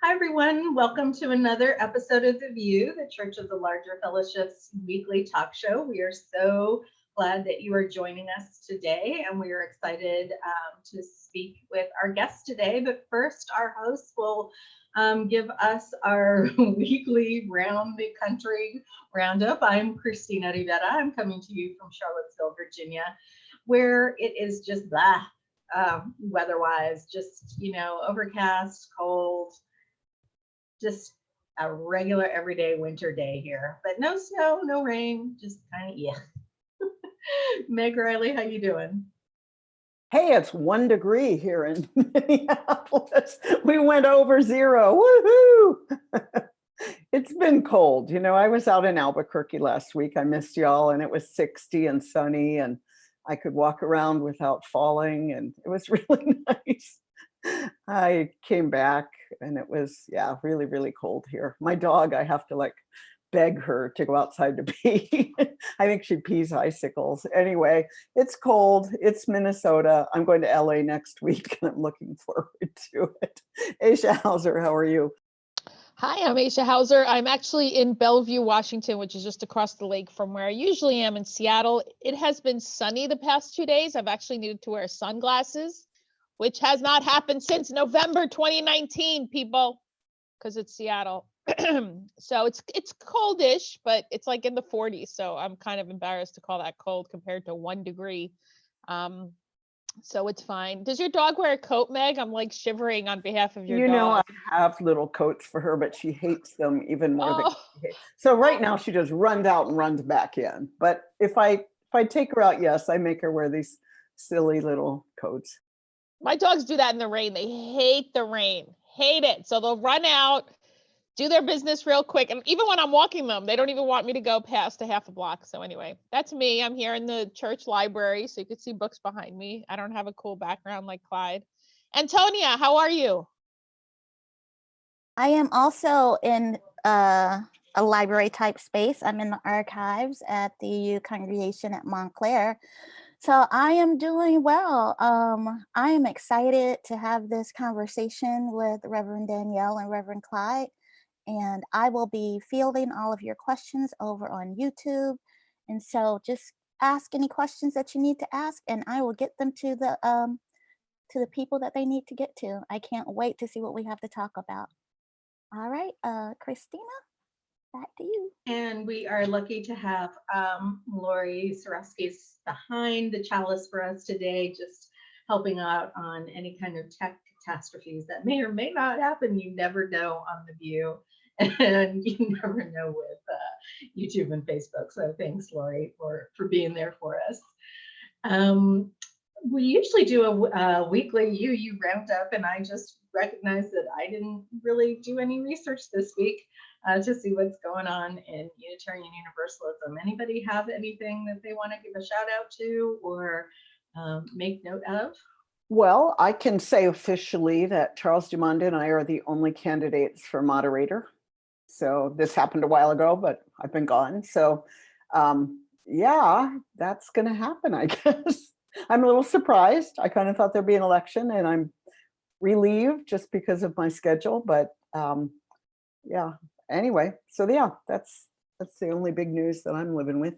Hi, everyone. Welcome to another episode of The View, the Church of the Larger Fellowship's weekly talk show. We are so glad that you are joining us today, and we are excited to speak with our guests today. But first, our hosts will give us our weekly round the country roundup. I'm Christina Rivera. I'm coming to you from Charlottesville, Virginia, where it is just weather-wise, just, overcast, cold, just a regular everyday winter day here, but no snow, no rain, just kind of, yeah. Meg Riley, how you doing? Hey, it's 1 degree here in Minneapolis. We went over zero. Woohoo! It's been cold. I was out in Albuquerque last week. I missed y'all, and it was 60 and sunny, and I could walk around without falling, and it was really nice. I came back and it was, really, really cold here. My dog, I have to beg her to go outside to pee. I think she pees icicles. Anyway, it's cold. It's Minnesota. I'm going to LA next week and I'm looking forward to it. Aisha Hauser, how are you? Hi, I'm Aisha Hauser. I'm actually in Bellevue, Washington, which is just across the lake from where I usually am in Seattle. It has been sunny the past 2 days. I've actually needed to wear sunglasses, which has not happened since November 2019, people, because it's Seattle. So it's coldish, but it's like in the 40s. So I'm kind of embarrassed to call that cold compared to 1 degree. So it's fine. Does your dog wear a coat, Meg? I'm like shivering on behalf of your dog. I have little coats for her, but she hates them even more than she hates. So right now she just runs out and runs back in. But if I take her out, yes, I make her wear these silly little coats. My dogs do that in the rain. They hate the rain, hate it. So they'll run out, do their business real quick. And even when I'm walking them, they don't even want me to go past a half a block. So anyway, that's me. I'm here in the church library, so you can see books behind me. I don't have a cool background like Clyde. Antonia, how are you? I am also in a library type space. I'm in the archives at the EU congregation at Montclair. So I am doing well. I am excited to have this conversation with Reverend Danielle and Reverend Clyde, and I will be fielding all of your questions over on YouTube. And so just ask any questions that you need to ask, and I will get them to the people that they need to get to. I can't wait to see what we have to talk about. All right, Christina, back to you. And we are lucky to have Lori Sorowski's behind the chalice for us today, just helping out on any kind of tech catastrophes that may or may not happen. You never know on The View, and you never know with YouTube and Facebook. So thanks, Lori, for being there for us. We usually do a weekly UU roundup, and I just recognized that I didn't really do any research this week to see what's going on in Unitarian Universalism. Anybody have anything that they want to give a shout out to or make note of? Well, I can say officially that Charles Dumond and I are the only candidates for moderator. So this happened a while ago, but I've been gone. So that's going to happen, I guess. I'm a little surprised. I kind of thought there'd be an election, and I'm relieved just because of my schedule. But anyway, so that's the only big news that I'm living with.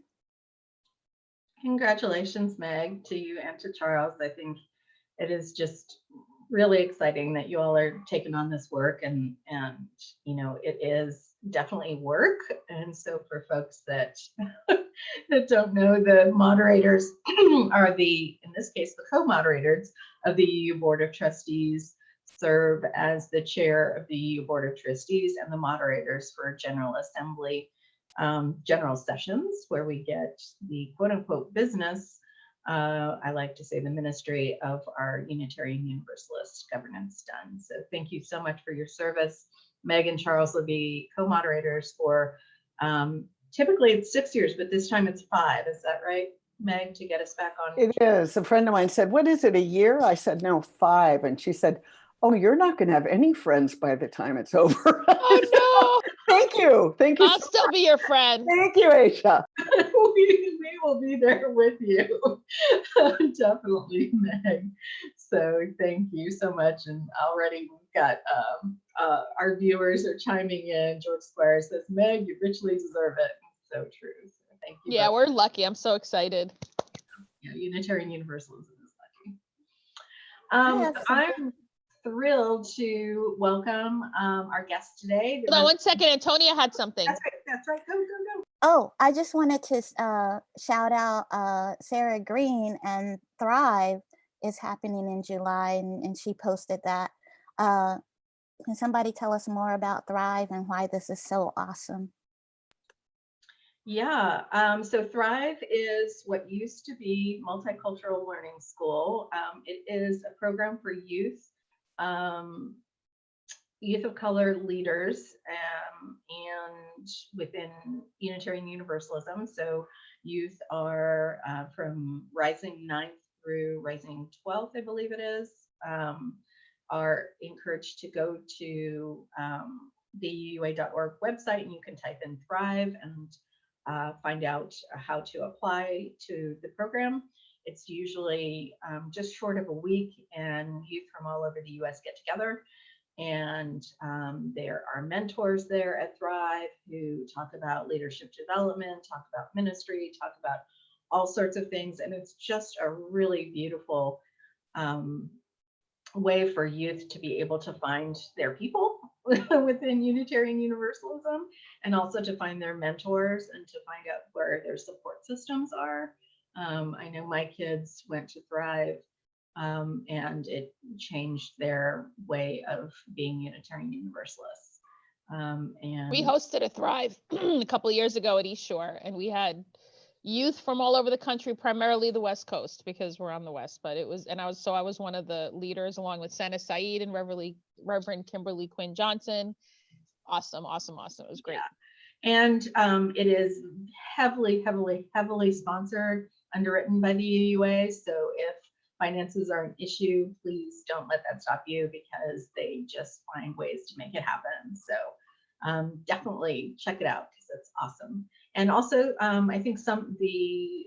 Congratulations, Meg, to you and to Charles. I think it is just really exciting that you all are taking on this work, and it is definitely work. And so for folks that that don't know, the moderators are in this case, the co-moderators of the EU Board of Trustees serve as the chair of the EU Board of Trustees and the moderators for General Assembly general sessions, where we get the quote unquote business, I like to say the ministry of our Unitarian Universalist governance done. So thank you so much for your service. Meg and Charles will be co-moderators for typically it's 6 years, but this time it's 5. Is that right, Meg, to get us back on? It is. A friend of mine said, "What is it, a year?" I said, "No, 5." And she said, "Oh, you're not going to have any friends by the time it's over." Oh, no. Thank you. I'll still be your friend. Thank you, Aisha. we will be there with you. Definitely, Meg. So thank you so much. And already we've got our viewers are chiming in. George Squire says, Meg, you richly deserve it. So true. So thank you. Yeah, both. we're lucky. I'm so excited. Yeah, Unitarian Universalism is lucky. have I'm thrilled to welcome our guest today. Hold on 1 second. Antonia had something. That's right. That's right. Go, go, go. Oh, I just wanted to shout out Sarah Green, and Thrive is happening in July, and she posted that. Can somebody tell us more about Thrive and why this is so awesome? Yeah, so Thrive is what used to be Multicultural Learning School. It is a program for youth, youth of color leaders, and within Unitarian Universalism. So youth are from Rising 9th through Rising 12th, I believe it is, are encouraged to go to the UA.org website, and you can type in Thrive and find out how to apply to the program. It's usually just short of a week, and youth from all over the US get together. And there are mentors there at Thrive who talk about leadership development, talk about ministry, talk about all sorts of things. And it's just a really beautiful way for youth to be able to find their people within Unitarian Universalism, and also to find their mentors and to find out where their support systems are. I know my kids went to Thrive, and it changed their way of being Unitarian Universalists. And We hosted a Thrive a couple of years ago at East Shore, and we had youth from all over the country, primarily the West Coast, because we're on the West. But it was, and I was one of the leaders, along with Sana Saeed and Reverend Kimberly Quinn Johnson. Awesome. It was great. Yeah. And it is heavily sponsored, underwritten by the UUA. So if finances are an issue, please don't let that stop you, because they just find ways to make it happen. So definitely check it out, because it's awesome. And also, I think the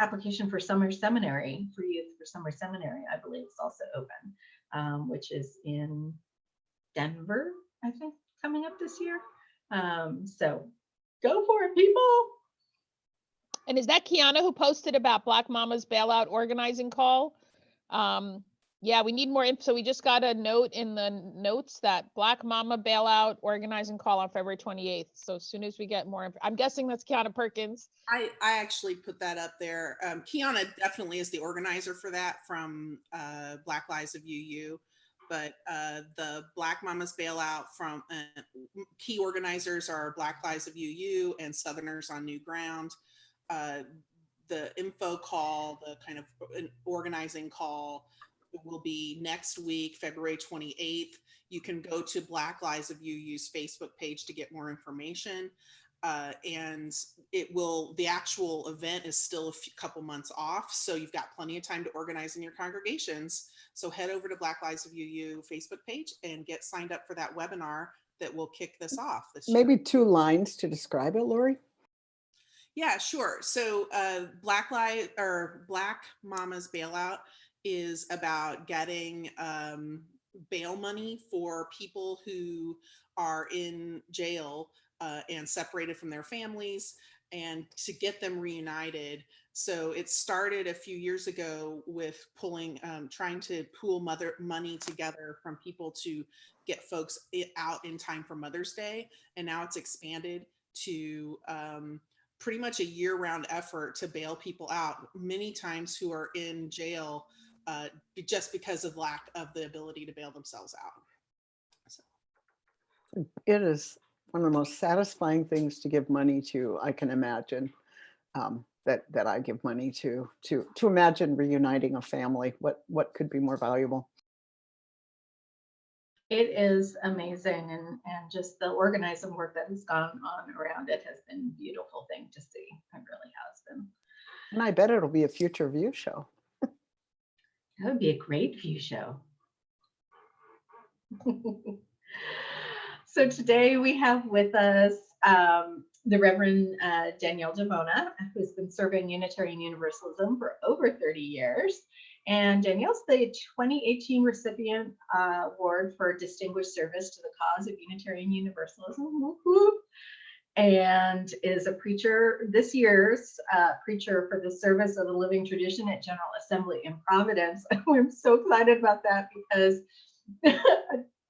application for summer seminary for youth for summer seminary, I believe, is also open, which is in Denver, I think, coming up this year. So go for it, people. And is that Kiana who posted about Black Mama's bailout organizing call? Yeah, we need more info. So we just got a note in the notes that Black Mama bailout organizing call on February 28th. So as soon as we get more, I'm guessing that's Kiana Perkins. I actually put that up there. Kiana definitely is the organizer for that from Black Lives of UU, but the Black Mamas bailout from key organizers are Black Lives of UU and Southerners on New Ground. The info call, the kind of an organizing call, will be next week, February 28th. You can go to Black Lives of UU's Facebook page to get more information. And the actual event is still a couple months off. So you've got plenty of time to organize in your congregations. So head over to Black Lives of UU Facebook page and get signed up for that webinar that will kick this off this year. Maybe 2 lines to describe it, Lori? Yeah, sure. So Black Mama's bailout is about getting bail money for people who are in jail and separated from their families, and to get them reunited. So it started a few years ago with trying to pool money together from people to get folks out in time for Mother's Day. And now it's expanded to pretty much a year-round effort to bail people out, many times who are in jail just because of lack of the ability to bail themselves out. So. It is one of the most satisfying things to give money to, I can imagine, that I give money to imagine reuniting a family. What could be more valuable? It is amazing, and just the organizing work that has gone on around it has been a beautiful thing to see. It really has been. And I bet it'll be a future View show. That would be a great View show. So today we have with us the Reverend Danielle DiBona, who's been serving Unitarian Universalism for over 30 years. And Danielle's the 2018 recipient award for distinguished service to the cause of Unitarian Universalism. Whoop, whoop. And is a preacher, this year's preacher for the service of the living tradition at General Assembly in Providence. I'm so excited about that because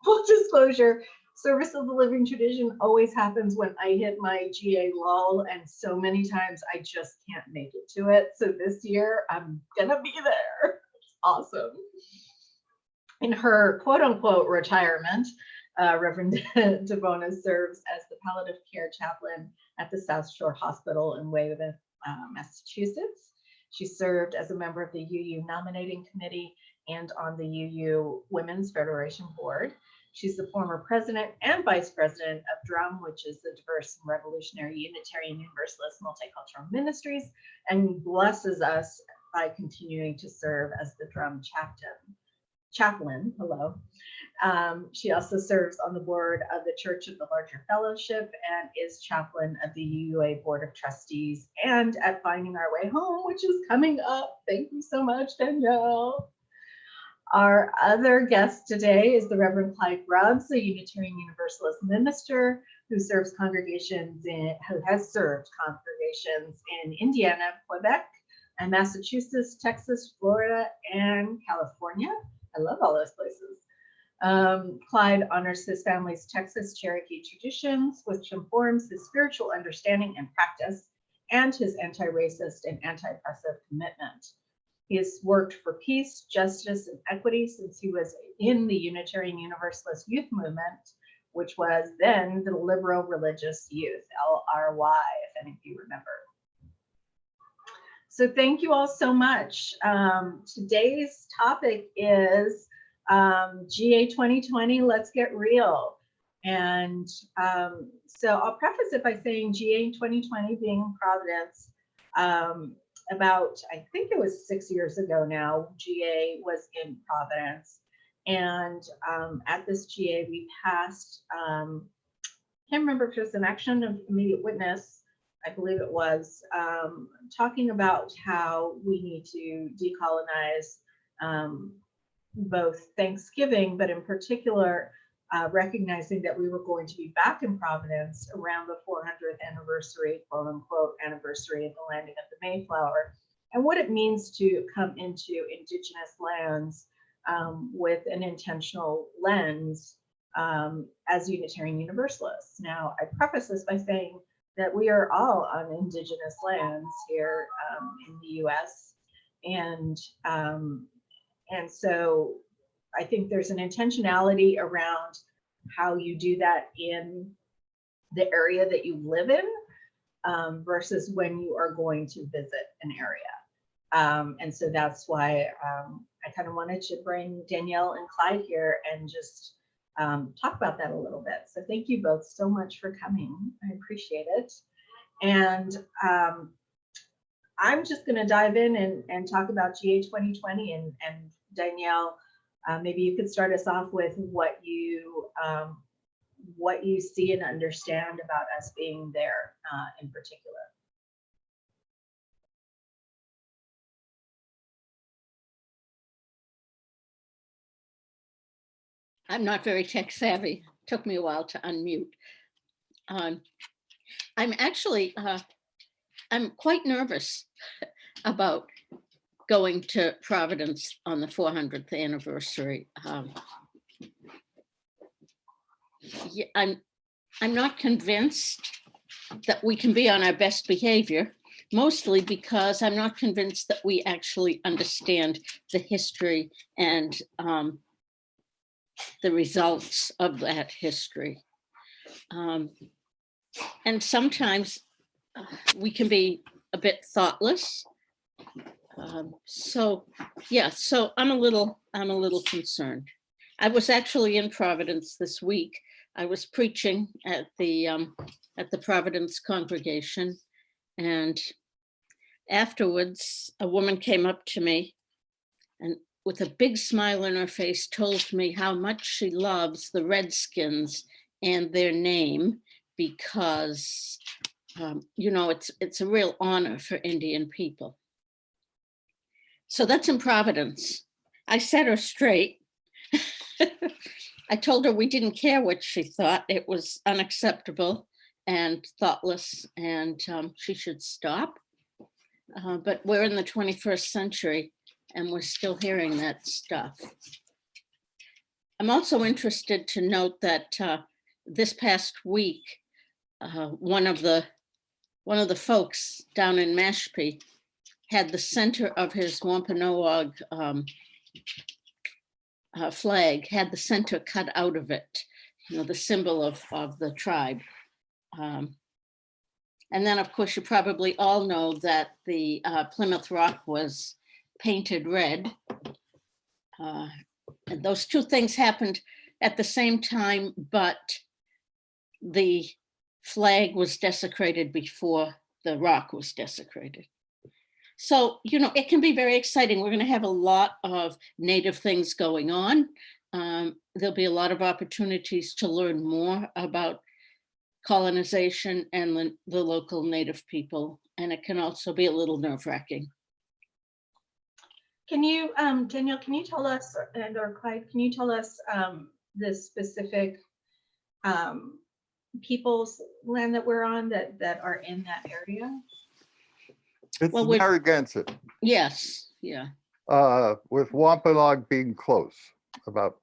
full disclosure, service of the living tradition always happens when I hit my GA lull, and so many times I just can't make it to it. So this year I'm gonna be there. It's awesome. In her quote unquote retirement, Reverend DiBona serves as the palliative care chaplain at the South Shore Hospital in Weymouth, Massachusetts. She served as a member of the UU nominating committee and on the UU Women's Federation Board. She's the former president and vice president of DRUM, which is the Diverse and Revolutionary Unitarian Universalist Multicultural Ministries, and blesses us by continuing to serve as the DRUM chaplain. Hello. She also serves on the board of the Church of the Larger Fellowship and is chaplain of the UUA Board of Trustees and at Finding Our Way Home, which is coming up. Thank you so much, Danielle. Our other guest today is the Reverend Clyde Grubbs, a Unitarian Universalist minister who has served congregations in Indiana, Quebec, and Massachusetts, Texas, Florida, and California. I love all those places. Clyde honors his family's Texas Cherokee traditions, which informs his spiritual understanding and practice, and his anti-racist and anti-oppressive commitment. He has worked for peace, justice, and equity since he was in the Unitarian Universalist Youth Movement, which was then the Liberal Religious Youth, LRY, if any of you remember. So thank you all so much. Today's topic is GA 2020, Let's Get Real. And so I'll preface it by saying GA 2020 being in Providence, about, I think it was 6 years ago now, GA was in Providence. And at this GA, we passed, can't remember if it was an action of immediate witness, I believe it was, talking about how we need to decolonize both Thanksgiving, but in particular, recognizing that we were going to be back in Providence around the 400th anniversary, quote unquote, anniversary of the landing of the Mayflower, and what it means to come into Indigenous lands with an intentional lens as Unitarian Universalists. Now, I preface this by saying that we are all on Indigenous lands here in the U.S. And so I think there's an intentionality around how you do that in the area that you live in versus when you are going to visit an area. And so that's why I kind of wanted to bring Danielle and Clyde here and just talk about that a little bit. So thank you both so much for coming. I appreciate it. And I'm just going to dive in and talk about GA 2020 and Danielle, maybe you could start us off with what you see and understand about us being there in particular. I'm not very tech savvy. Took me a while to unmute. I'm actually, I'm quite nervous about going to Providence on the 400th anniversary. Yeah, I'm not convinced that we can be on our best behavior, mostly because I'm not convinced that we actually understand the history and the results of that history. And sometimes we can be a bit thoughtless. So yeah, so I'm a little concerned. I was actually in Providence this week. I was preaching at the Providence congregation, and afterwards a woman came up to me and with a big smile on her face told me how much she loves the Redskins and their name, because, you know, it's a real honor for Indian people. So that's in Providence. I set her straight. I told her we didn't care what she thought. It was unacceptable and thoughtless, and she should stop. But we're in the 21st century and we're still hearing that stuff. I'm also interested to note that this past week, one of the folks down in Mashpee had the center of his Wampanoag flag, had the center cut out of it, you know, the symbol of the tribe. And then, of course, you probably all know that the Plymouth Rock was painted red. And those two things happened at the same time, but the flag was desecrated before the rock was desecrated. So, you know, it can be very exciting. We're going to have a lot of Native things going on. There'll be a lot of opportunities to learn more about colonization and the local Native people. And it can also be a little nerve-wracking. Can you, Danielle, can you tell us, and or Clyde, can you tell us the specific people's land that we're on that are in that area? It's Well, we're- Narragansett, Yes, yeah. with Wampanoag being close, about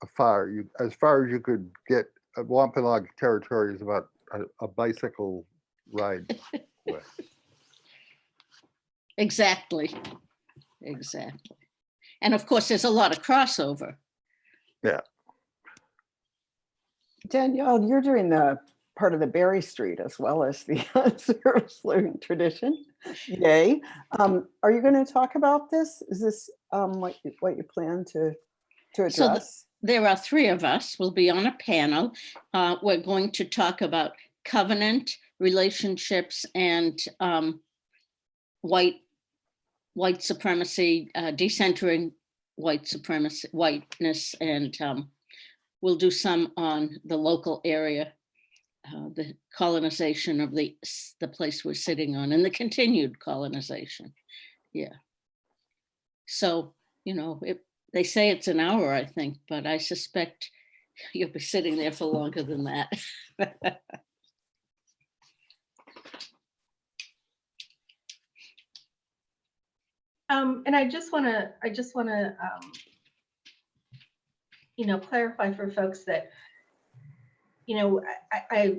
as far as you could get. Wampanoag territory is about a bicycle ride away. Exactly. And of course, there's a lot of crossover. Yeah. Danielle, you're doing the part of the Berry Street as well as the service learning tradition. Yay. Are you going to talk about this? Is this what you plan to address? There are three of us. We'll be on a panel. We're going to talk about covenant relationships and white supremacy, decentering white supremacy, whiteness, and we'll do some on the local area, the colonization of the place we're sitting on, and the continued colonization. Yeah. So, you know, they say it's an hour, I think, but I suspect you'll be sitting there for longer than that. And I just want to, you know, clarify for folks that, you know, I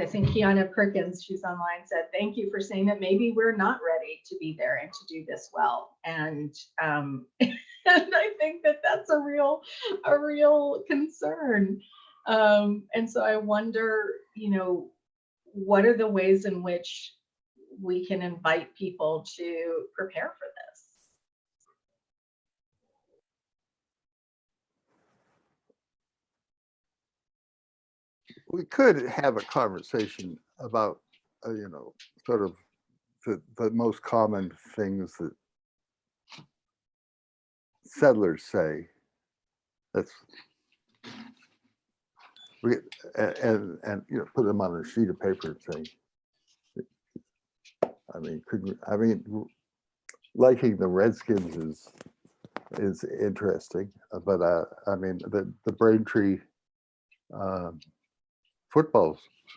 think Kiana Perkins, she's online, said, thank you for saying that maybe we're not ready to be there and to do this well. And and I think that that's a real concern. And so I wonder, you know, what are the ways in which we can invite people to prepare for this? We could have a conversation about, you know, sort of the most common things that settlers say. And you know, put them on a sheet of paper and say, I mean, liking the Redskins is interesting, but I mean, the Braintree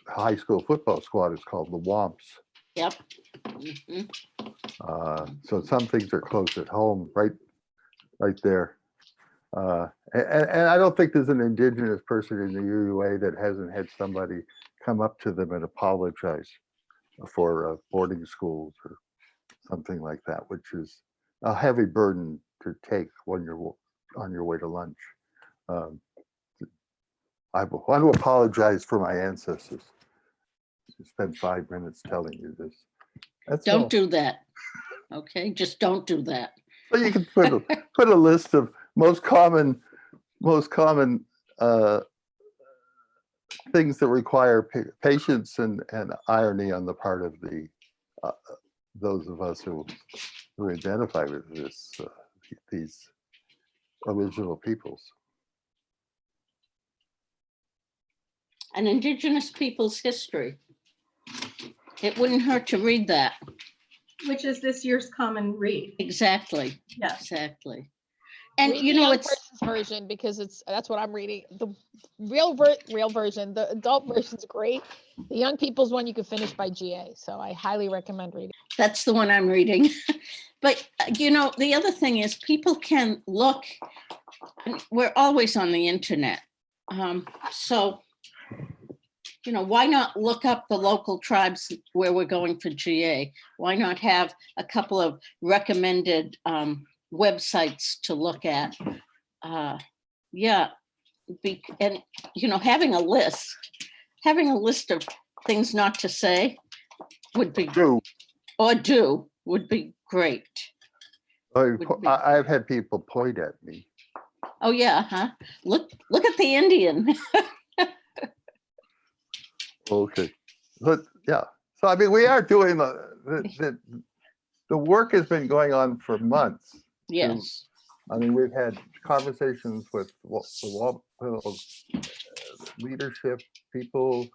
high school football squad is called the Womps. Yep. Mhm. So some things are close at home, right there. And I don't think there's an Indigenous person in the UUA that hasn't had somebody come up to them and apologize for boarding schools or something like that, which is a heavy burden to take when you're on your way to lunch. I want to apologize for my ancestors. I spent 5 minutes telling you this. That's all. Don't do that. Okay, just don't do that. So you can put a list of most common things that require patience and irony on the part of the those of us who identify with these original peoples. An Indigenous people's history. It wouldn't hurt to read that. Which is this year's common read. Exactly, Yeah. exactly. And Read you the know, young it's, person's version because that's what I'm reading. The real version, the adult version's great. The young people's one you can finish by GA. So I highly recommend reading. that's the one I'm reading. But you know, the other thing is people can look, we're always on the internet. So, you know, why not look up the local tribes where we're going for GA? Why not have a couple of recommended websites to look at? Yeah, and you know, having a list of things not to say would be Do. or do would be great. I've had people point at me. Oh yeah, huh? Look at the Indian. Okay, but yeah. So I mean, we are doing the work has been going on for months. Yes. I mean, we've had conversations with the leadership people.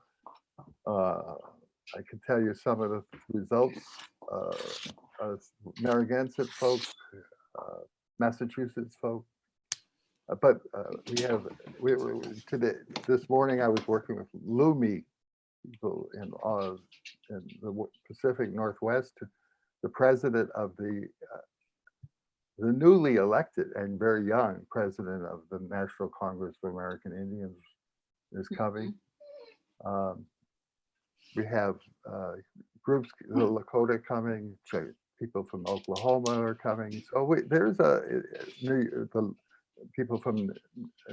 I can tell you some of the results. Narragansett folk, Massachusetts folk. But this morning I was working with Lumi people in the Pacific Northwest. The president of the newly elected and very young president of the National Congress of American Indians is coming. We have groups, the Lakota coming, people from Oklahoma are coming. So there's the people from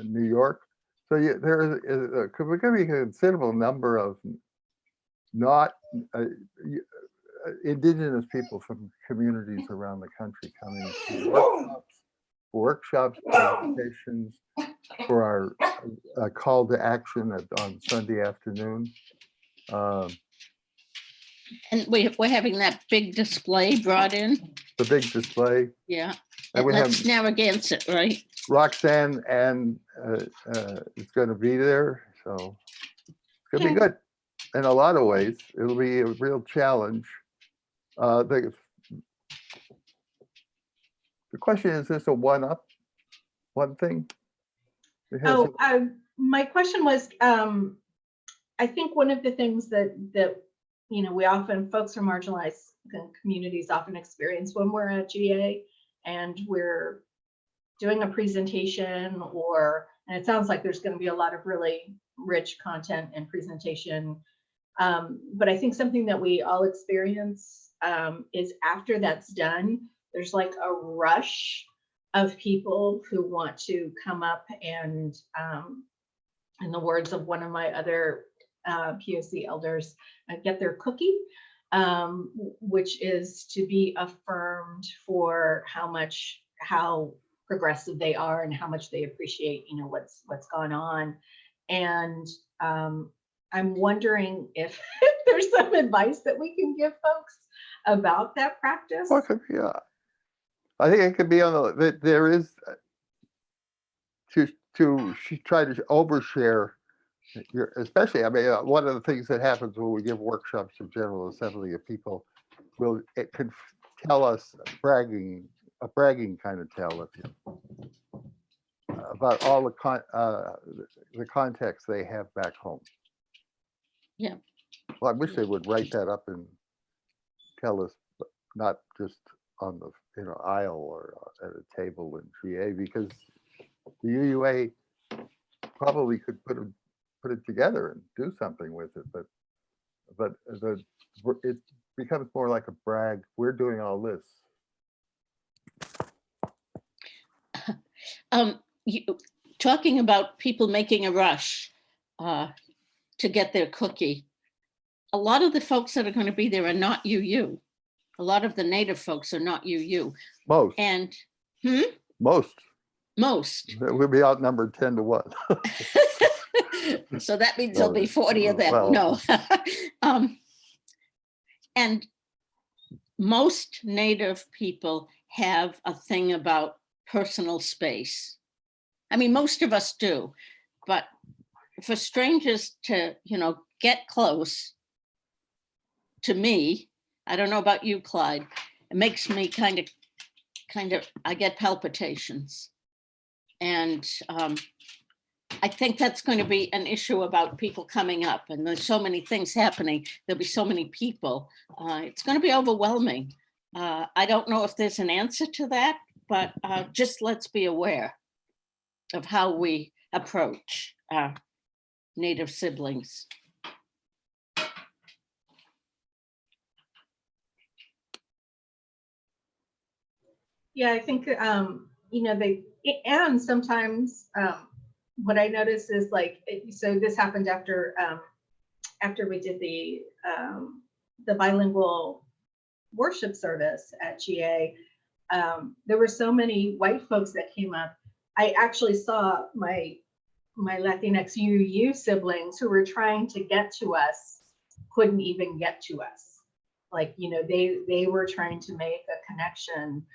New York. So there is going to be a considerable number of not Indigenous people from communities around the country coming to workshops, presentations, for our call to action on Sunday afternoon. And we're having that big display brought in. The big display. Yeah. And we that's have Narragansett, right? Roxanne and is going to be there. So it's going to be good in a lot of ways. It'll be a real challenge. The question is this a one thing? My question was, I think one of the things that you know, folks from marginalized communities often experience when we're at GA and we're doing a presentation, and it sounds like there's going to be a lot of really rich content and presentation. But I think something that we all experience is after that's done, there's like a rush of people who want to come up and, in the words of one of my other POC elders, get their cookie, which is to be affirmed for how progressive they are and how much they appreciate, you know, what's gone on. And I'm wondering if there's some advice that we can give folks about that practice. Yeah, I think it could be on there is to try to overshare. Especially, I mean, one of the things that happens when we give workshops to General Assembly of people, it could tell us a bragging kind of tale about all the context they have back home. Yeah. Well, I wish they would write that up and tell us, not just on the aisle or at a table in GA, because the UUA probably could put it together and do something with it, but it becomes more like a brag. We're doing all this. Talking about people making a rush to get their cookie. A lot of the folks that are going to be there are not UU. A lot of the Native folks are not UU. Most. And Most. We'll be outnumbered 10 to 1. So that means there'll be 40 of them. Well, no. And most Native people have a thing about personal space. I mean, most of us do, but for strangers to, get close to me, I don't know about you, Clyde, it makes me kind of, I get palpitations. And I think that's going to be an issue about people coming up, and there's so many things happening. There'll be so many people. It's going to be overwhelming. I don't know if there's an answer to that, but just let's be aware of how we approach our Native siblings. Yeah, I think, and sometimes what I notice is so this happened after we did the bilingual worship service at GA. There were so many white folks that came up. I actually saw my Latinx UU siblings who were trying to get to us, couldn't even get to us. They were trying to make a connection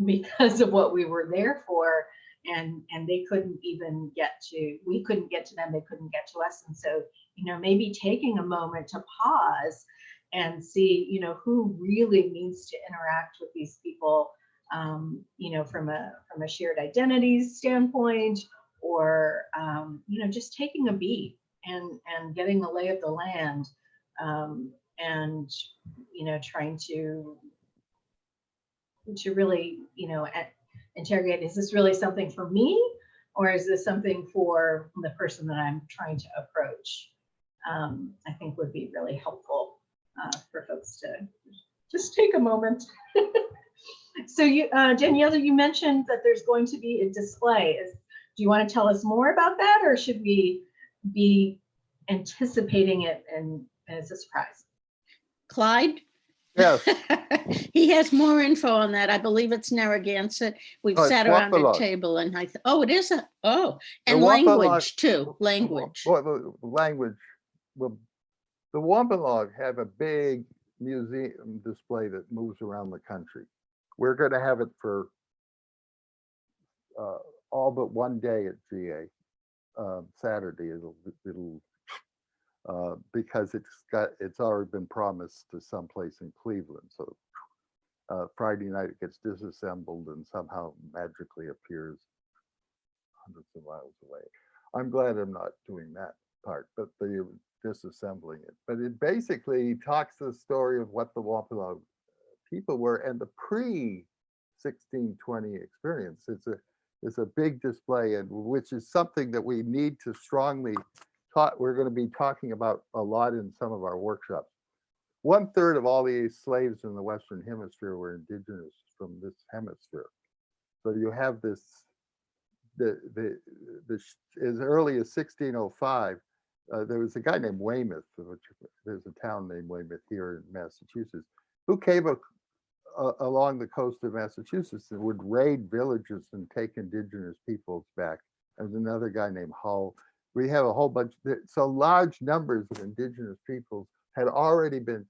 because of what we were there for, and they couldn't even we couldn't get to them, they couldn't get to us. And so, maybe taking a moment to pause and see, who really needs to interact with these people, from a shared identities standpoint, or, just taking a beat and getting the lay of the land, and, trying to really, interrogate, is this really something for me, or is this something for the person that I'm trying to approach? I think would be really helpful for folks to just take a moment. So Danielle, you mentioned that there's going to be a display. Do you want to tell us more about that, or should we be anticipating it and as a surprise? Clyde? Yes. He has more info on that. I believe it's Narragansett. We've sat around a table and it is and language too, language. Language. Well, the Wampanoag have a big museum display that moves around the country. We're going to have it for all but one day at GA. Saturday, it'll because it's already been promised to someplace in Cleveland. So Friday night it gets disassembled and somehow magically appears hundreds of miles away. I'm glad I'm not doing that part, but the disassembling it. But it basically talks the story of what the Wampanoag people were and the pre-1620 experience. It's a big display, and which is something that we need to strongly talk. We're going to be talking about a lot in some of our workshops. 1/3 of all the slaves in the Western Hemisphere were indigenous from this hemisphere. So you have this, as early as 1605, there was a guy named Weymouth, there's a town named Weymouth here in Massachusetts, who came along the coast of Massachusetts and would raid villages and take indigenous peoples back. And another guy named Hull. We have a whole bunch, so large numbers of indigenous peoples had already been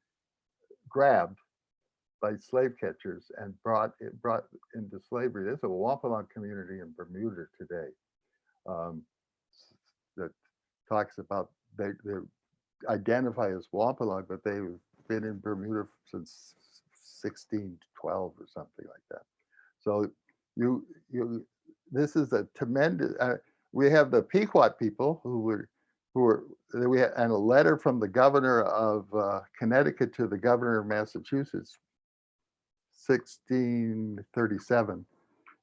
grabbed by slave catchers and brought into slavery. There's a Wampanoag community in Bermuda today that talks about they identify as Wampanoag, but they've been in Bermuda since 1612 or something like that. So this is a tremendous. We have the Pequot people who were we had, and a letter from the governor of Connecticut to the governor of Massachusetts, 1637,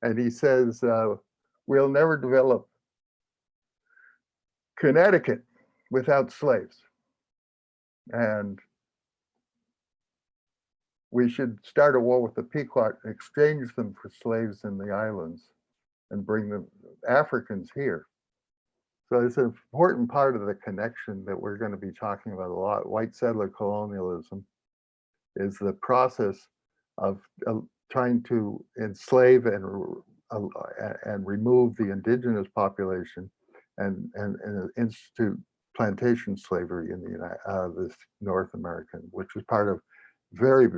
and he says we'll never develop Connecticut without slaves, and we should start a war with the Pequot, exchange them for slaves in the islands, and bring the Africans here. So it's an important part of the connection that we're going to be talking about a lot. White settler colonialism is the process of trying to enslave and remove the indigenous population and institute plantation slavery in this North American, which was part of very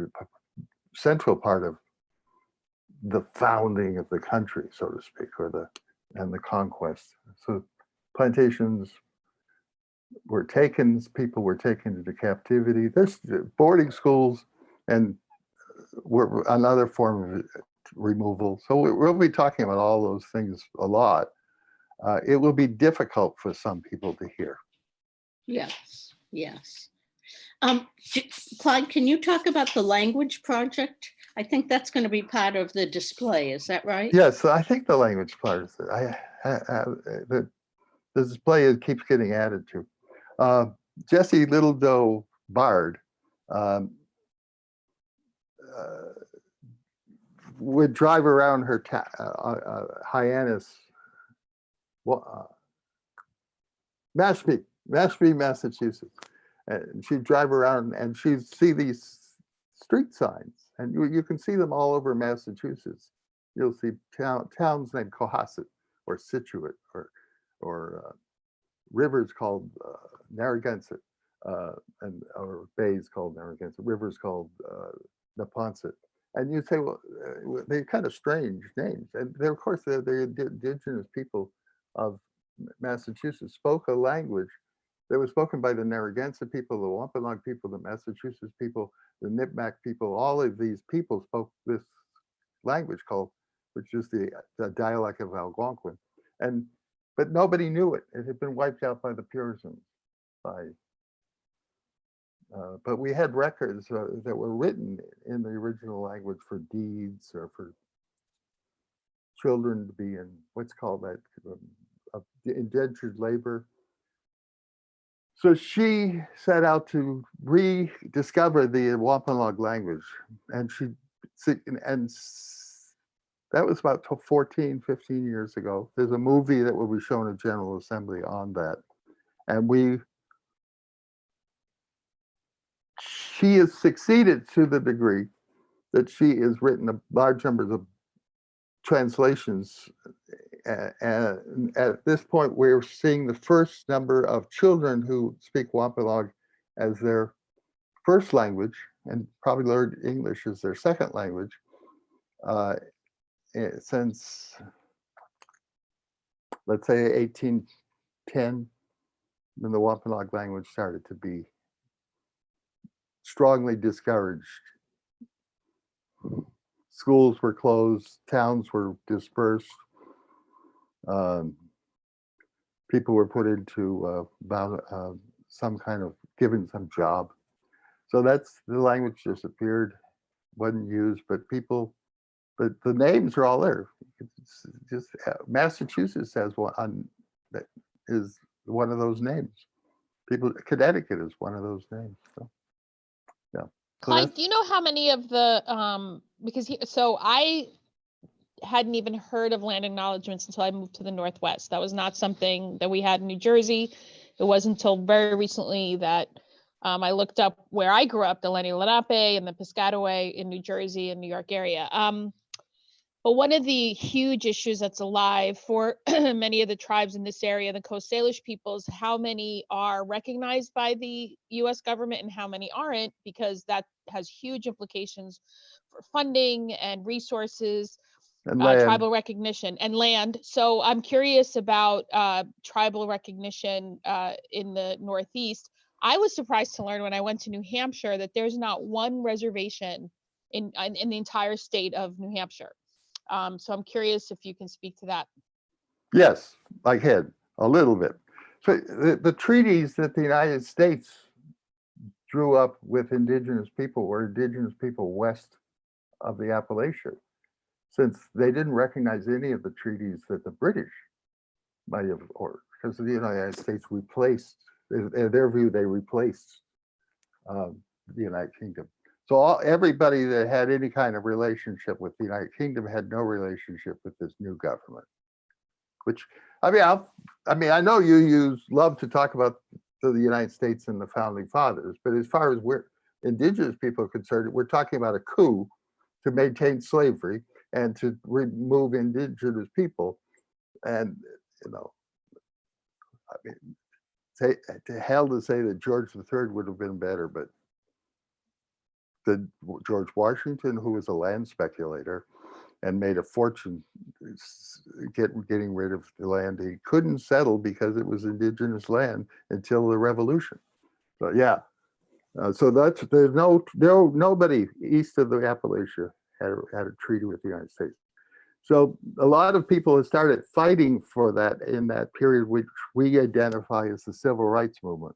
central part of the founding of the country, so to speak, and the conquest. So plantations were taken, people were taken into captivity. There's boarding schools and were another form of removal. So we'll be talking about all those things a lot. It will be difficult for some people to hear. Yes, yes. Clyde, can you talk about the language project? I think that's going to be part of the display. Is that right? Yes, I think the language part is the display keeps getting added to. Jessie Little Doe Bard would drive around her Hyannis, Mashpee, Massachusetts. And she'd drive around and she'd see these street signs, and you can see them all over Massachusetts. You'll see towns named Cohasset or Situate or rivers called Narragansett, or bays called Narragansett, rivers called Neponset. And you say, well, they're kind of strange names. And of course, the indigenous people of Massachusetts spoke a language that was spoken by the Narragansett people, the Wampanoag people, the Massachusetts people, the Nipmuc people. All of these people spoke this language which is the dialect of Algonquin. But nobody knew it. It had been wiped out by the Puritans. But we had records that were written in the original language for deeds or for children to be in what's called that indentured labor. So she set out to rediscover the Wampanoag language, and that was about 15 years ago. There's a movie that will be shown at General Assembly on that. And she has succeeded to the degree that she has written large numbers of translations. And at this point, we're seeing the first number of children who speak Wampanoag as their first language and probably learned English as their second language since, let's say, 1810, when the Wampanoag language started to be strongly discouraged. Schools were closed, towns were dispersed. People were put into some kind of given some job. So that's the language disappeared, wasn't used, but the names are all there. It's just Massachusetts has one that is one of those names. Connecticut is one of those names. So, yeah. Clyde, do you know how many of the so I hadn't even heard of land acknowledgements until I moved to the Northwest. That was not something that we had in New Jersey. It wasn't until very recently that I looked up where I grew up, the Lenni Lenape and the Piscataway in New Jersey and New York area. But one of the huge issues that's alive for many of the tribes in this area, the Coast Salish peoples, how many are recognized by the US government and how many aren't, because that has huge implications for funding and resources, and tribal recognition and land. So I'm curious about tribal recognition in the Northeast. I was surprised to learn when I went to New Hampshire that there's not one reservation in the entire state of New Hampshire. So I'm curious if you can speak to that. Yes, I can, a little bit. So the treaties that the United States drew up with indigenous people were indigenous people west of the Appalachian, since they didn't recognize any of the treaties that the British might have, or because the United States replaced, in their view, they replaced the United Kingdom. So everybody that had any kind of relationship with the United Kingdom had no relationship with this new government. Which, I mean, I know you love to talk about the United States and the founding fathers, but as far as indigenous people are concerned, we're talking about a coup to maintain slavery and to remove indigenous people. And, I mean, to hell to say that George III would have been better, but George Washington, who was a land speculator, and made a fortune getting rid of the land he couldn't settle because it was indigenous land until the revolution. So yeah, so there's nobody east of the Appalachia had a treaty with the United States. So a lot of people have started fighting for that in that period, which we identify as the civil rights movement.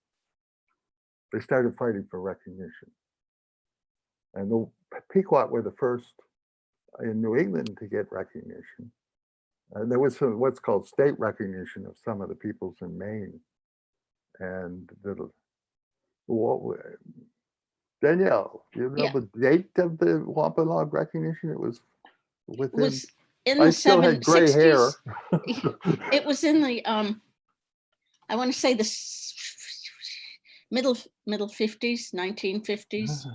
They started fighting for recognition. And the Pequot were the first in New England to get recognition. And there was some, what's called state recognition of some of the peoples in Maine. And Danielle, do you know Yeah. the date of the Wampanoag recognition? It was It within, was in I the still had gray 60s. hair. It was in the, I want to say the middle 50s, 1950s.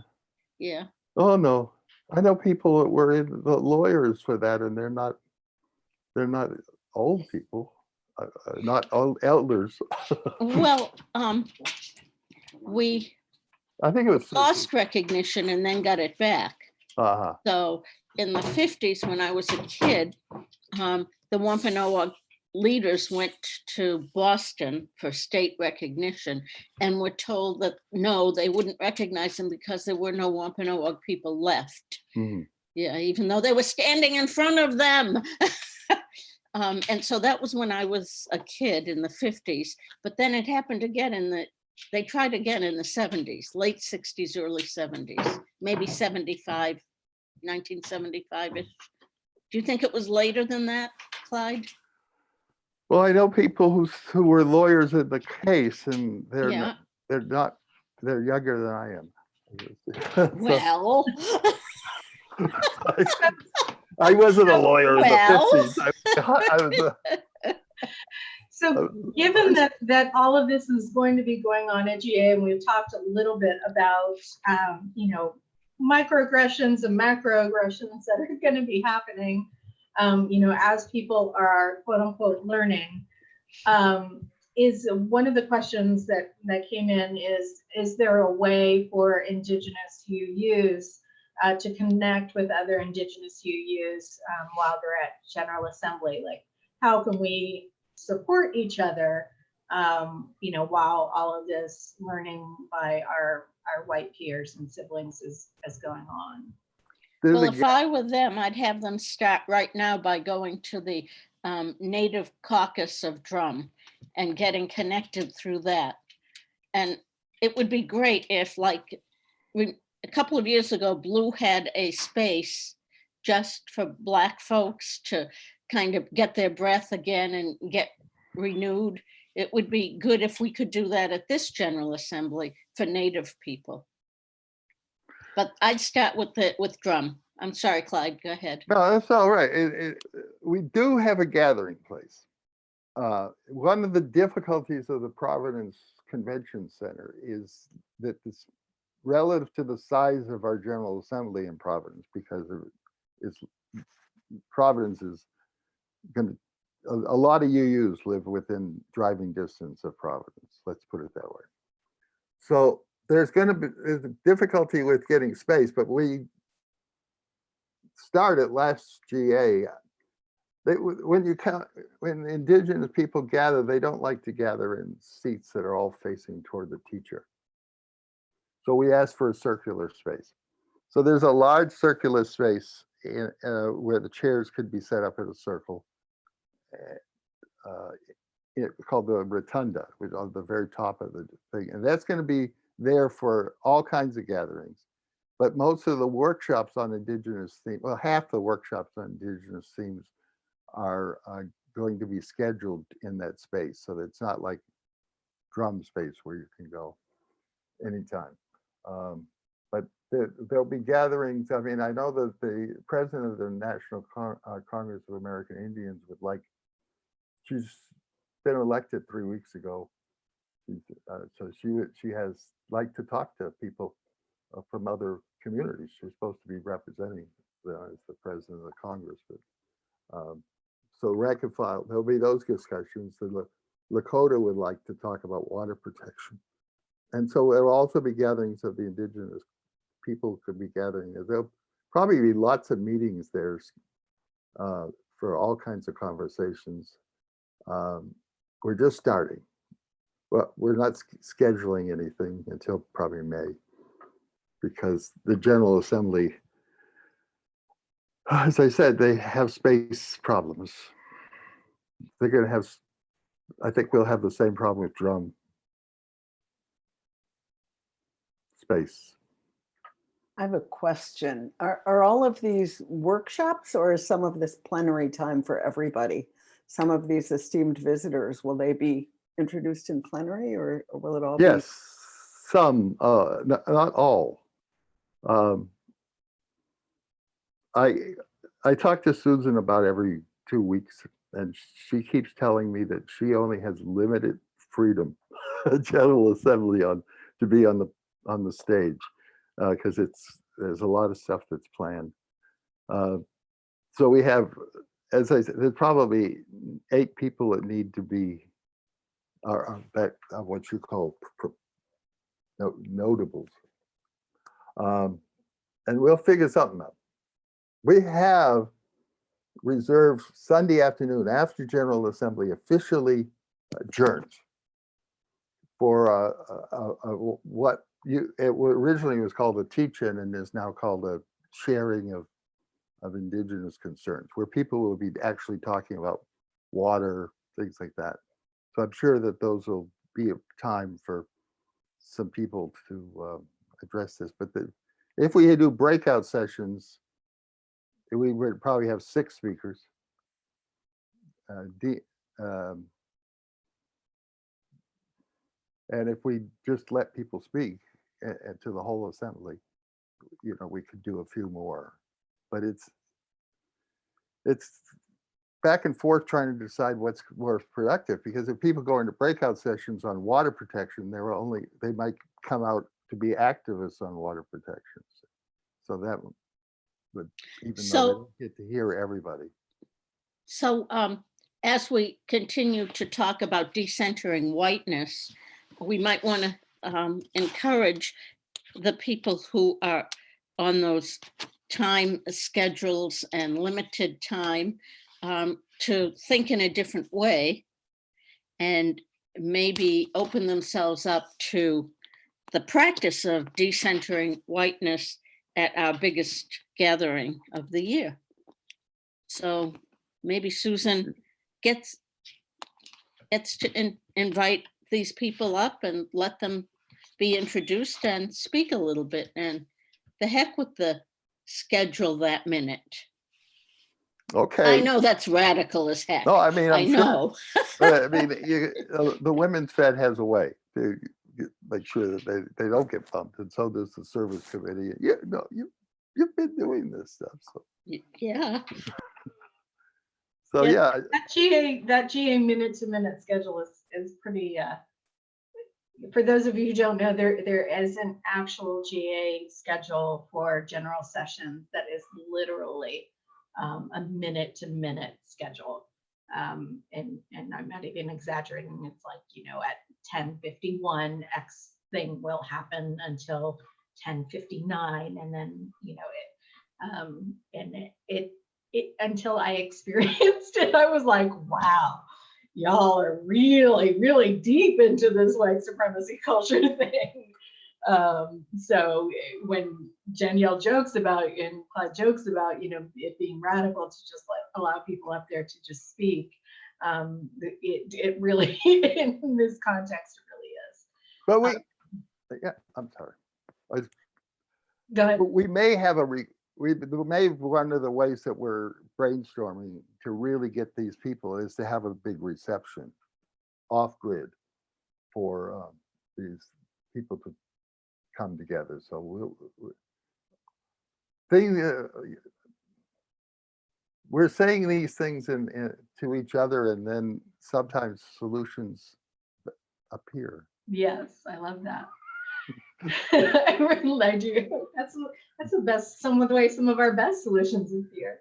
Yeah. Oh no, I know people that were in the lawyers for that, and they're not old people, not old elders. Well, we I think it was. lost recognition and then got it back. Uh-huh. So in the 50s, when I was a kid, the Wampanoag leaders went to Boston for state recognition and were told that no, they wouldn't recognize them because there were no Wampanoag people left. Mhm. Yeah, even though they were standing in front of them. And so that was when I was a kid in the 50s, but then it happened again they tried again in the 70s, late 60s, early 70s, maybe 75, 1975-ish. Do you think it was later than that, Clyde? Well, I know people who were lawyers in the case, and they're Yeah. they're younger than I am. So, Well, I wasn't a lawyer in Well. the 50s. So given that all of this is going to be going on at GA, and we've talked a little bit about, microaggressions and macroaggressions that are going to be happening, as people are quote unquote learning, is one of the questions that came in is there a way for Indigenous UUs to connect with other Indigenous UUs while they're at General Assembly? Like, how can we support each other, while all of this learning by our white peers and siblings is going on? well, if I were them, I'd have them start right now by going to the Native Caucus of Drum and getting connected through that. And it would be great if, like, a couple of years ago, Blue had a space just for Black folks to kind of get their breath again and get renewed. It would be good if we could do that at this General Assembly for Native people. But I'd start with Drum. I'm sorry, Clyde, go ahead. No, that's all right. We do have a gathering place. One of the difficulties of the Providence Convention Center is that this, relative to the size of our General Assembly in Providence, because Providence is going to, a lot of UUs live within driving distance of Providence, let's put it that way. So there's a difficulty with getting space, but we started last GA. When Indigenous people gather, they don't like to gather in seats that are all facing toward the teacher. So we asked for a circular space. So there's a large circular space where the chairs could be set up in a circle, called the rotunda, which is on the very top of the thing. And that's going to be there for all kinds of gatherings. But most of the workshops on Indigenous themes, well, half the workshops on Indigenous themes are going to be scheduled in that space. So that it's not like drum space where you can go anytime. But there'll be gatherings. I mean, I know that the president of the National Congress of American Indians would like, she's been elected 3 weeks ago. So she has liked to talk to people from other communities. She's supposed to be representing as the president of the Congress. But so rank and file, there'll be those discussions. The Lakota would like to talk about water protection. And so there will also be gatherings of the Indigenous people could be gathering. There'll probably be lots of meetings there for all kinds of conversations. We're just starting. Well, we're not scheduling anything until probably May, because the General Assembly, as I said, they have space problems. They're going to have, I think we'll have the same problem with drum space. I have a question. Are all of these workshops, or is some of this plenary time for everybody? Some of these esteemed visitors, will they be introduced in plenary, or will it all be? Yes, some, not all. I talk to Susan about every 2 weeks, and she keeps telling me that she only has limited freedom, General Assembly, to be on the stage, because there's a lot of stuff that's planned. So we have, as I said, there's probably 8 people that need to be that what you call notables, and we'll figure something out. We have reserved Sunday afternoon after General Assembly officially adjourns for what originally was called a teach-in and is now called a sharing of Indigenous concerns, where people will be actually talking about water, things like that. So I'm sure that those will be a time for some people to address this. But if we do breakout sessions, we would probably have 6 speakers. And if we just let people speak to the whole assembly, we could do a few more. But it's back and forth trying to decide what's more productive, because if people go into breakout sessions on water protection, they might come out to be activists on water protection. So that would, even though they don't get to hear everybody. So as we continue to talk about decentering whiteness, we might want to encourage the people who are on those time schedules and limited time to think in a different way, and maybe open themselves up to the practice of decentering whiteness at our biggest gathering of the year. So maybe Susan gets to invite these people up and let them be introduced and speak a little bit, and the heck with the schedule that minute. Okay. I know that's radical as heck. No, I mean, I know. But I mean, the Women's Fed has a way to make sure that they don't get bumped, and so does the service committee. You've been doing this stuff, so Yeah. so yeah. That GA minute to minute schedule is pretty. For those of you who don't know, there is an actual GA schedule for general sessions that is literally a minute to minute schedule. And I'm not even exaggerating. It's like, at 10:51, X thing will happen until 10:59, and then it until I experienced it, I was like, wow, y'all are really, really deep into this white supremacy culture thing. So when Danielle jokes about, and Clyde jokes about, it being radical to just allow people up there to just speak, it really, in this context, it really is. But yeah, I'm sorry. Go ahead. We may have one of the ways that we're brainstorming to really get these people is to have a big reception off grid for these people to come together. So we're saying these things to each other, and then sometimes solutions appear. Yes, I love that. I do. That's the best, some of our best solutions appear.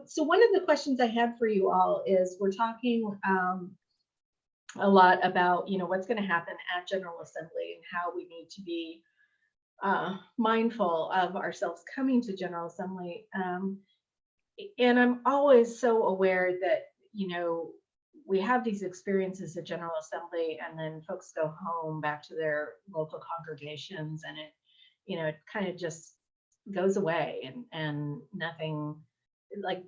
So one of the questions I had for you all is, we're talking a lot about, what's going to happen at General Assembly and how we need to be mindful of ourselves coming to General Assembly. and I'm always so aware that, you know, we have these experiences at General Assembly, and then folks go home back to their local congregations, and it, you know, it kind of just goes away, and nothing, like,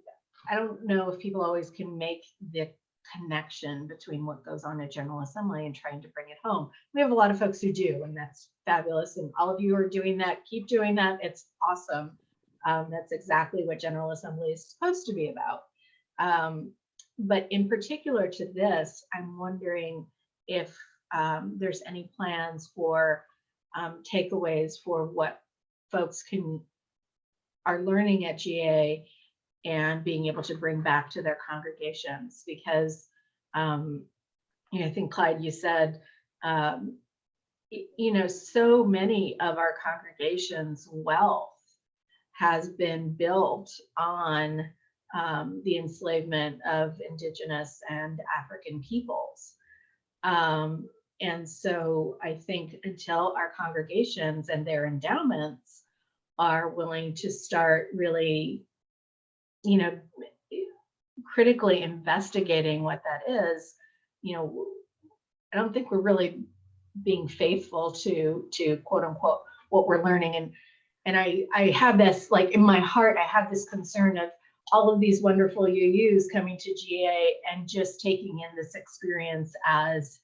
I don't know if people always can make the connection between what goes on at General Assembly and trying to bring it home. We have a lot of folks who do, and that's fabulous. And all of you are doing that, keep doing that. It's awesome. That's exactly what General Assembly is supposed to be about. But in particular to this, I'm wondering if there's any plans for takeaways for what folks are learning at GA and being able to bring back to their congregations, because you know, I think, Clyde, you said, you know, so many of our congregations' wealth has been built on the enslavement of Indigenous and African peoples. And so I think until our congregations and their endowments are willing to start really, you know, critically investigating what that is, you know, I don't think we're really being faithful to quote unquote what we're learning. And I have this, like, in my heart, I have this concern of all of these wonderful UUs coming to GA and just taking in this experience as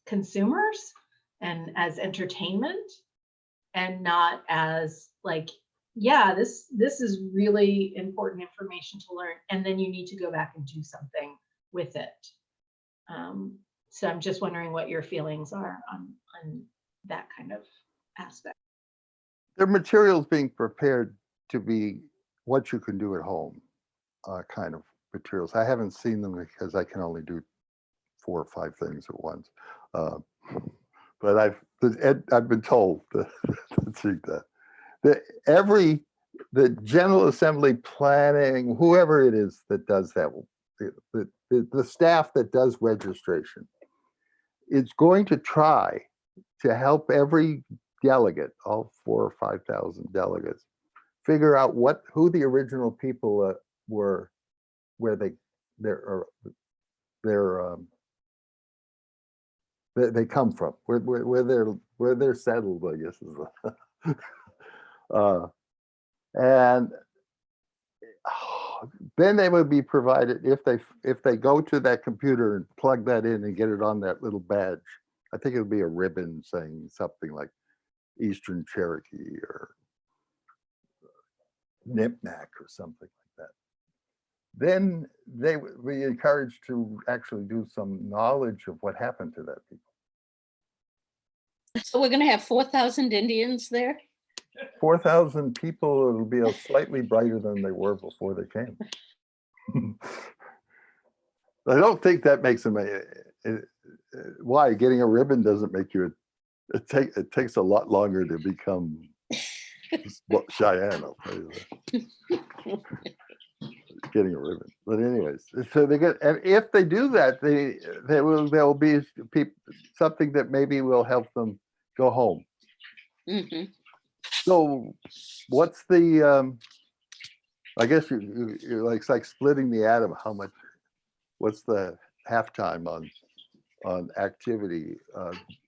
consumers and as entertainment, and not as like, yeah, this is really important information to learn, and then you need to go back and do something with it. So I'm just wondering what your feelings are on that kind of aspect. The materials being prepared to be what you can do at home, kind of materials. I haven't seen them because I can only do 4 or 5 things at once. But I've been told that the General Assembly planning, whoever it is that does that, the staff that does registration, is going to try to help every delegate, all 4,000 or 5,000 delegates, figure out who the original people were, where they come from, where they're settled, I guess is and then they would be provided, if they go to that computer and plug that in and get it on that little badge. I think it would be a ribbon saying something like Eastern Cherokee or Nipmuc or something like that. Then they would be encouraged to actually do some knowledge of what happened to that people. So we're going to have 4,000 Indians there? 4,000 people, it'll be slightly brighter than they were before they came. I don't think that makes them why getting a ribbon doesn't make you it takes a lot longer to become Cheyenne, I'll tell you that. Getting a ribbon. But anyways, so they get, and if they do that, there will be something that maybe will help them go home. Mm-hmm. So what's the I guess you're like, it's like splitting the atom. What's the halftime on activity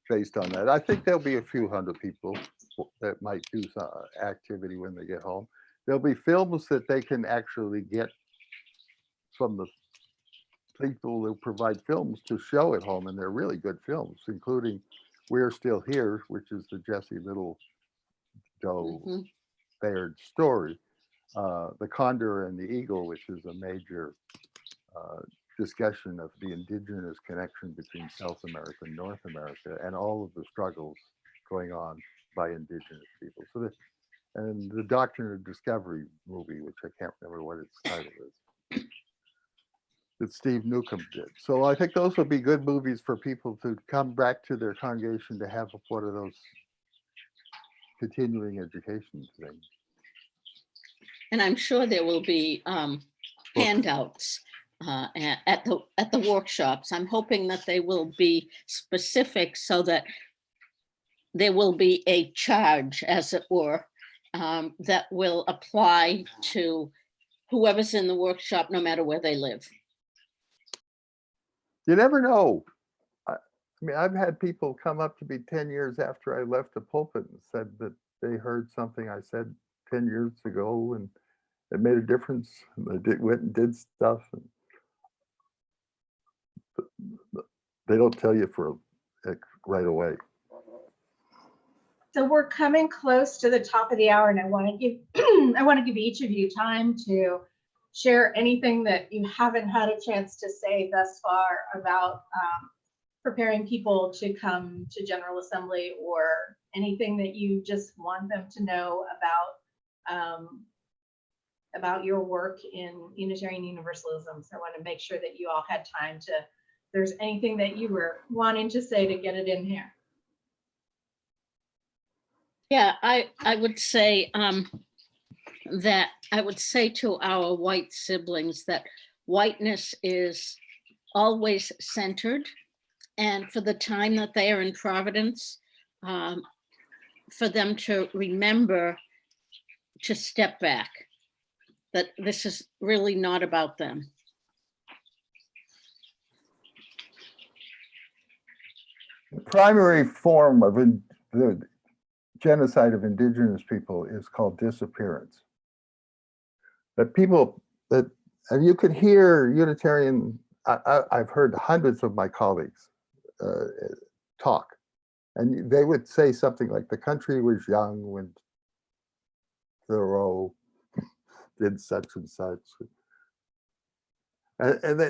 based on that? I think there'll be a few hundred people that might do some activity when they get home. There'll be films that they can actually get from the people who provide films to show at home, and they're really good films, including We're Still Here, which is the Jessie Little Doe Baird story, The Condor and the Eagle, which is a major discussion of the indigenous connection between South America and North America, and all of the struggles going on by indigenous people. So and the Doctrine of Discovery movie, which I can't remember what its title is, that Steve Newcomb did. So I think those would be good movies for people to come back to their congregation to have one of those continuing education things. And I'm sure there will be handouts at the workshops. I'm hoping that they will be specific so that there will be a charge, as it were, that will apply to whoever's in the workshop, no matter where they live. You never know. I mean, I've had people come up to me 10 years after I left the pulpit and said that they heard something I said 10 years ago and it made a difference. And they went and did stuff. And they don't tell you right away. So we're coming close to the top of the hour, and I want to give each of you time to share anything that you haven't had a chance to say thus far about preparing people to come to General Assembly, or anything that you just want them to know about your work in Unitarian Universalism. So I want to make sure that you all had time to, if there's anything that you were wanting to say, to get it in here. Yeah, I would say that I would say to our white siblings that whiteness is always centered, and for the time that they are in Providence, for them to remember to step back, that this is really not about them. The primary form of the genocide of indigenous people is called disappearance. That people that, and you could hear Unitarian, I've heard hundreds of my colleagues talk, and they would say something like, the country was young when Thoreau did such and such. And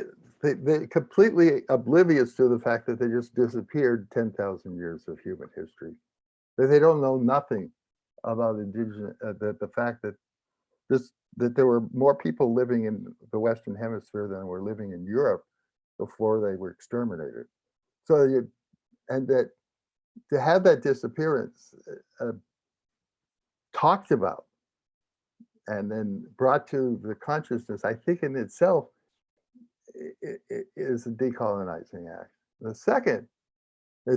they completely oblivious to the fact that they just disappeared 10,000 years of human history. They don't know nothing about indigenous, the fact that that there were more people living in the Western Hemisphere than were living in Europe before they were exterminated. So and that to have that disappearance talked about and then brought to the consciousness, I think in itself it is a decolonizing act. The second,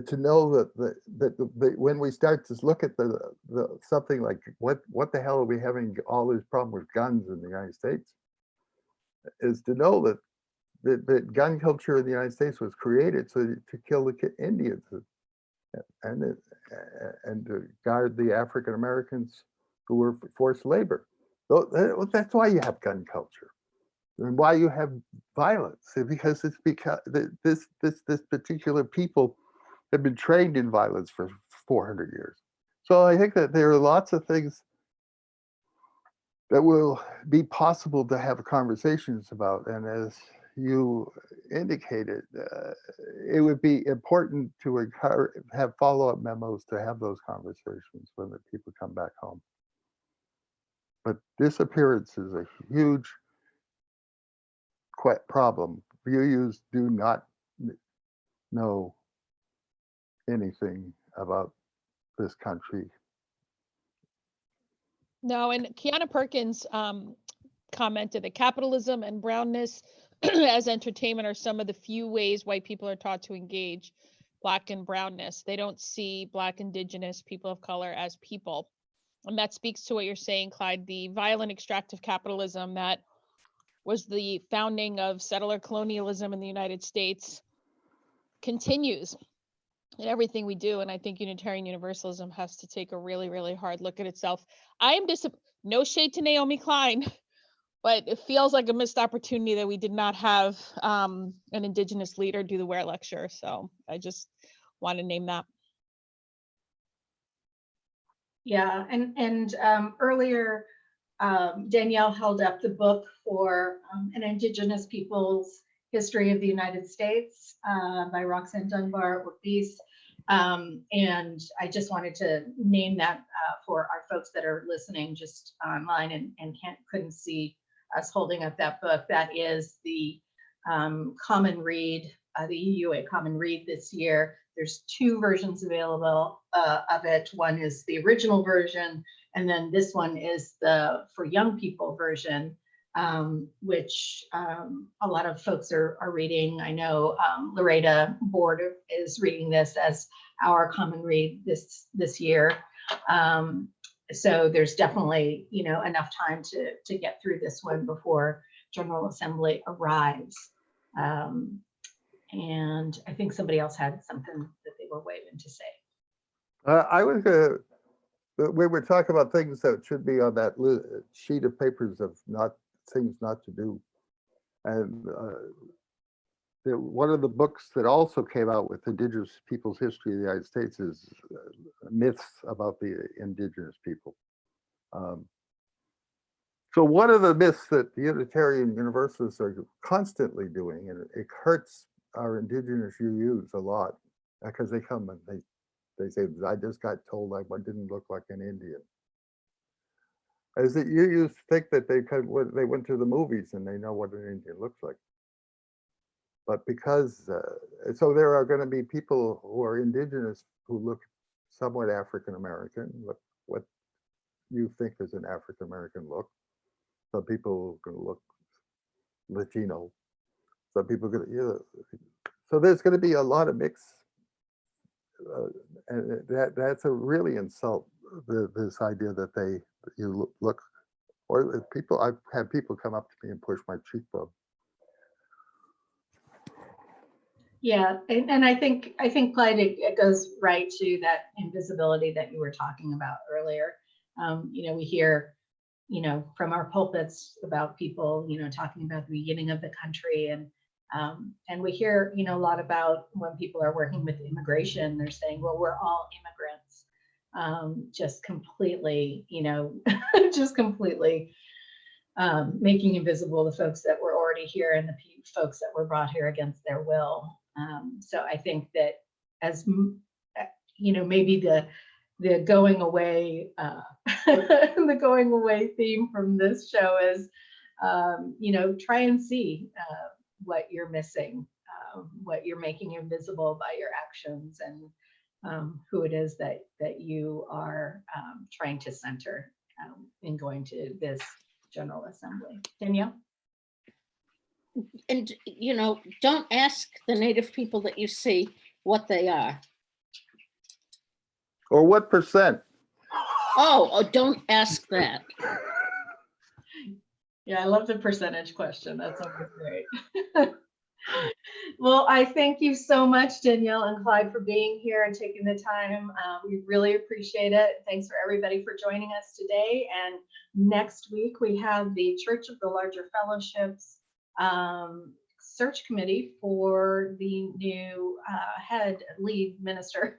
to know that when we start to look at the something like what the hell are we having all this problem with guns in the United States, is to know that gun culture in the United States was created to kill the Indians and to guard the African Americans who were forced labor. That's why you have gun culture and why you have violence, because it's because this particular people have been trained in violence for 400 years. So I think that there are lots of things that will be possible to have conversations about. And as you indicated, it would be important to have follow-up memos to have those conversations when the people come back home. But disappearance is a huge problem. UUs do not know anything about this country. No, and Kiana Perkins commented that capitalism and brownness as entertainment are some of the few ways white people are taught to engage Black and brownness. They don't see Black, Indigenous, people of color as people. And that speaks to what you're saying, Clyde, the violent extractive capitalism that was the founding of settler colonialism in the United States continues in everything we do. And I think Unitarian Universalism has to take a really, really hard look at itself. I am no shade to Naomi Klein, but it feels like a missed opportunity that we did not have an Indigenous leader do the Ware Lecture. So I just want to name that. Yeah, and earlier, Danielle held up the book for an Indigenous Peoples History of the United States by Roxanne Dunbar Ortiz. And I just wanted to name that for our folks that are listening just online and couldn't see us holding up that book. That is the common read, the UUA common read this year. There's two versions available of it. One is the original version, and then this one is the for young people version, which a lot of folks are reading. I know Loretta Board is reading this as our common read this year. So there's definitely, you know, enough time to get through this one before General Assembly arrives. And I think somebody else had something that they were waiting to say. I was gonna, we were talking about things that should be on that sheet of papers of things not to do. And one of the books that also came out with Indigenous Peoples' History of the United States is Myths about the Indigenous People. So one of the myths that the Unitarian Universalists are constantly doing, and it hurts our Indigenous UUs a lot, because they come and they say, I just got told I didn't look like an Indian. Is that UUs think that they went to the movies and they know what an Indian looks like. But because, so there are going to be people who are Indigenous who look somewhat African-American, what you think is an African-American look. Some people are going to look Latino. Some people are going to, you know, so there's going to be a lot of mix. And that's a really insult, this idea that you look, or people, I've had people come up to me and push my cheekbone. Yeah, and I think Clyde, it goes right to that invisibility that you were talking about earlier. You know, we hear, you know, from our pulpits about people, you know, talking about the beginning of the country, and we hear, you know, a lot about when people are working with immigration, they're saying, well, we're all immigrants, just completely, you know, just completely making invisible the folks that were already here and the folks that were brought here against their will. So I think that, as you know, maybe the going away the going away theme from this show is, you know, try and see what you're missing, what you're making invisible by your actions, and who it is that you are trying to center in going to this General Assembly. Danielle? And, you know, don't ask the Native people that you see what they are. Or what percent? Oh, don't ask that. Yeah, I love the percentage question. That's always great. Well, I thank you so much, Danielle and Clyde, for being here and taking the time. We really appreciate it. Thanks for everybody for joining us today. And next week, we have the Church of the Larger Fellowships search committee for the new lead minister.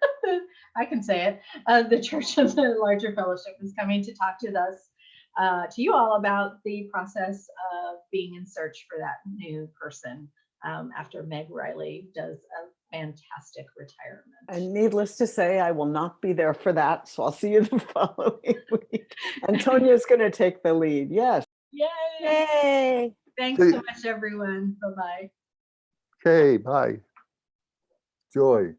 I can say it. The Church of the Larger Fellowship is coming to talk to us, to you all, about the process of being in search for that new person after Meg Riley does a fantastic retirement. And needless to say, I will not be there for that. So I'll see you the following week. Antonia's going to take the lead. Yes. Yay! Yay. Thanks so much, everyone. Bye-bye. Okay, bye. Joy.